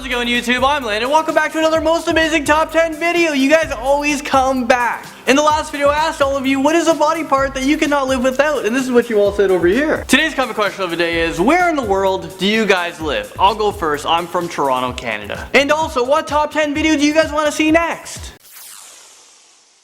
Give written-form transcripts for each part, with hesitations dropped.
How's it going, YouTube? I'm Landon. Welcome back to another most amazing top 10 video. You guys always come back. In the last video, I asked all of you, what is a body part that you cannot live without? And this is what you all said over here. Today's comment question of the day is, where in the world do you guys live? I'll go first. I'm from Toronto, Canada. And also, what top 10 video do you guys want to see next?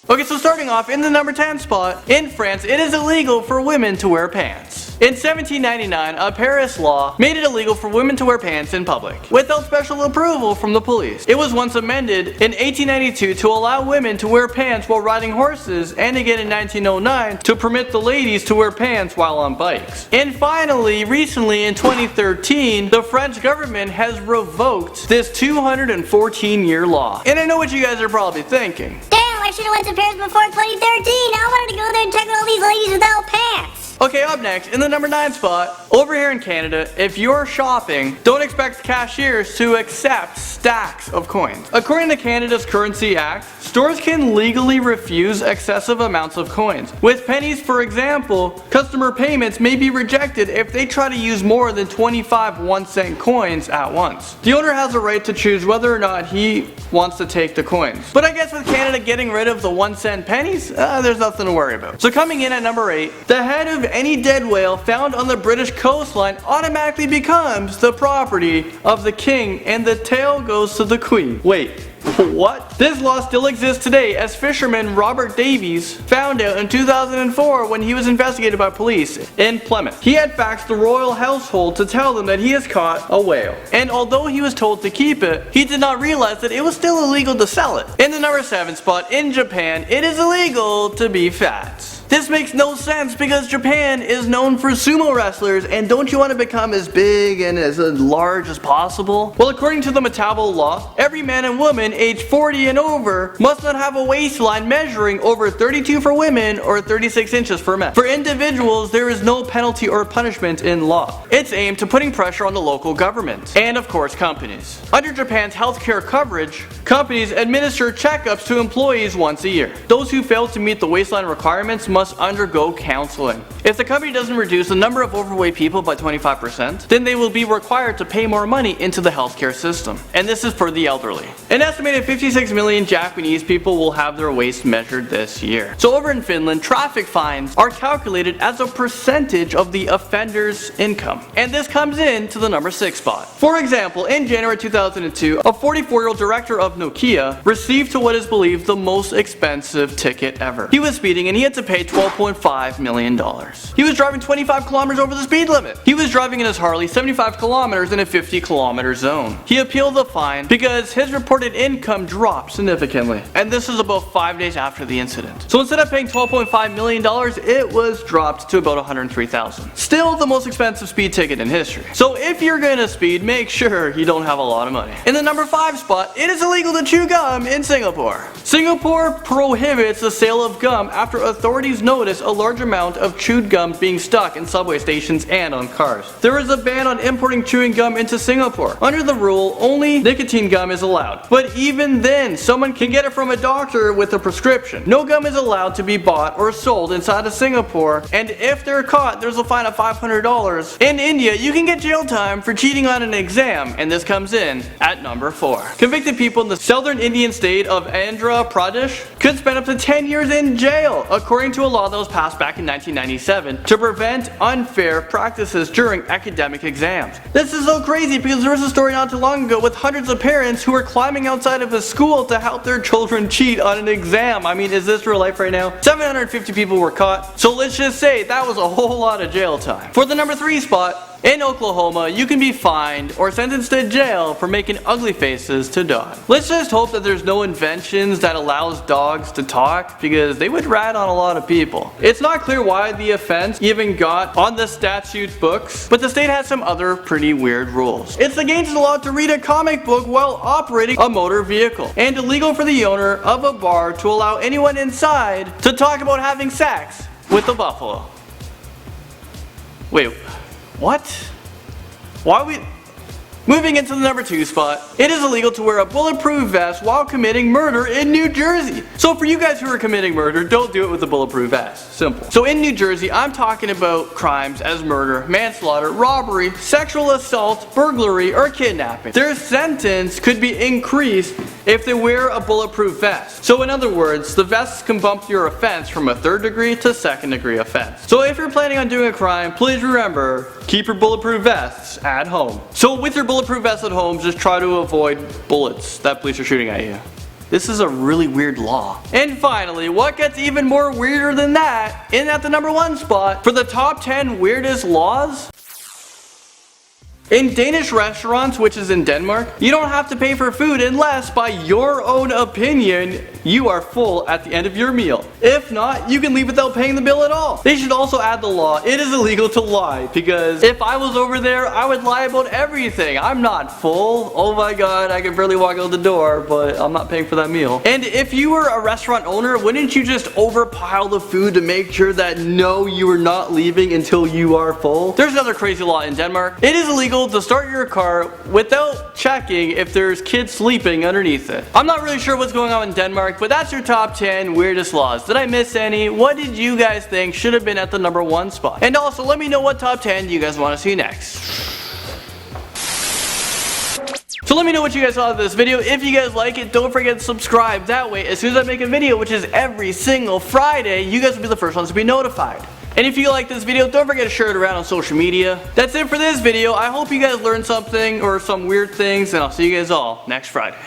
Okay, so starting off, in the number 10 spot, in France, it is illegal for women to wear pants. In 1799, a Paris law made it illegal for women to wear pants in public, without special approval from the police. It was once amended in 1892 to allow women to wear pants while riding horses, and again in 1909 to permit the ladies to wear pants while on bikes. And finally, recently in 2013, the French government has revoked this 214-year law. And I know what you guys are probably thinking. I should have went to Paris before 2013. I wanted to go there and check out all these ladies without pants. Okay, up next, in the number 9 spot, over here in Canada, if you're shopping, don't expect cashiers to accept stacks of coins. According to Canada's Currency Act, stores can legally refuse excessive amounts of coins. With pennies, for example, customer payments may be rejected if they try to use more than 25 1-cent coins at once. The owner has a right to choose whether or not he wants to take the coins. But I guess with Canada getting rid of the 1-cent pennies, there's nothing to worry about. So coming in at number 8, the head of any dead whale found on the British coastline automatically becomes the property of the king and the tail goes to the queen. Wait, what? This law still exists today, as fisherman Robert Davies found out in 2004 when he was investigated by police in Plymouth. He had faxed the royal household to tell them that he has caught a whale. And although he was told to keep it, he did not realize that it was still illegal to sell it. In the number 7 spot, in Japan, it is illegal to be fat. This makes no sense because Japan is known for sumo wrestlers, and don't you want to become as big and as large as possible? Well, according to the Metabo law, every man and woman aged 40 and over must not have a waistline measuring over 32 for women or 36 inches for men. For individuals, there is no penalty or punishment in law. It's aimed to putting pressure on the local government and, of course, companies. Under Japan's healthcare coverage, companies administer checkups to employees once a year. Those who fail to meet the waistline requirements must undergo counseling. If the company doesn't reduce the number of overweight people by 25%, then they will be required to pay more money into the healthcare system. And this is for the elderly. An estimated 56 million Japanese people will have their waist measured this year. So over in Finland, traffic fines are calculated as a percentage of the offender's income. And this comes in to the number 6 spot. For example, in January 2002, a 44-year-old director of Nokia received to what is believed the most expensive ticket ever. He was speeding and he had to pay $12.5 million. He was driving 25 kilometers over the speed limit. He was driving in his Harley 75 kilometers in a 50-kilometer zone. He appealed the fine because his reported income dropped significantly. And this is about 5 days after the incident. So instead of paying $12.5 million, it was dropped to about $103,000. Still the most expensive speed ticket in history. So if you're gonna speed, make sure you don't have a lot of money. In the number 5 spot, it is illegal to chew gum in Singapore. Singapore prohibits the sale of gum after authorities notice a large amount of chewed gum being stuck in subway stations and on cars. There is a ban on importing chewing gum into Singapore. Under the rule, only nicotine gum is allowed. But even then, someone can get it from a doctor with a prescription. No gum is allowed to be bought or sold inside of Singapore, and if they're caught, there's a fine of $500. In India, you can get jail time for cheating on an exam, and this comes in at number 4. Convicted people in the southern Indian state of Andhra Pradesh could spend up to 10 years in jail, according to a law that was passed back in 1997 to prevent unfair practices during academic exams. This is so crazy because there was a story not too long ago with hundreds of parents who were climbing outside of a school to help their children cheat on an exam. I mean, is this real life right now? 750 people were caught, so let's just say that was a whole lot of jail time. For the number 3 spot, in Oklahoma, you can be fined or sentenced to jail for making ugly faces to dogs. Let's just hope that there's no inventions that allows dogs to talk, because they would rat on a lot of people. It's not clear why the offense even got on the statute books, but the state has some other pretty weird rules. It's against the law to read a comic book while operating a motor vehicle, and illegal for the owner of a bar to allow anyone inside to talk about having sex with a buffalo. Wait. What? Why we... Moving into the number 2 spot, it is illegal to wear a bulletproof vest while committing murder in New Jersey. So for you guys who are committing murder, don't do it with a bulletproof vest. Simple. So in New Jersey, I'm talking about crimes as murder, manslaughter, robbery, sexual assault, burglary, or kidnapping. Their sentence could be increased if they wear a bulletproof vest. So in other words, the vests can bump your offense from a 3rd degree to 2nd degree offense. So if you're planning on doing a crime, please remember, keep your bulletproof vests at home. So with your bulletproof vest at home, just try to avoid bullets that police are shooting at you. This is a really weird law. And finally, what gets even more weirder than that, in at the number 1 spot, for the top 10 weirdest laws? In Danish restaurants, which is in Denmark, you don't have to pay for food unless, by your own opinion, you are full at the end of your meal. If not, you can leave without paying the bill at all. They should also add the law, it is illegal to lie, because if I was over there, I would lie about everything. I'm not full. Oh my god, I can barely walk out the door, but I'm not paying for that meal. And if you were a restaurant owner, wouldn't you just overpile the food to make sure that no, you are not leaving until you are full? There's another crazy law in Denmark. It is illegal to start your car without checking if there's kids sleeping underneath it. I'm not really sure what's going on in Denmark, but that's your top 10 weirdest laws. Did I miss any? What did you guys think should have been at the number 1 spot? And also, let me know what top 10 you guys want to see next. So let me know what you guys thought of this video. If you guys like it, don't forget to subscribe. That way, as soon as I make a video, which is every single Friday, you guys will be the first ones to be notified. And if you like this video, don't forget to share it around on social media. That's it for this video. I hope you guys learned something or some weird things, and I'll see you guys all next Friday.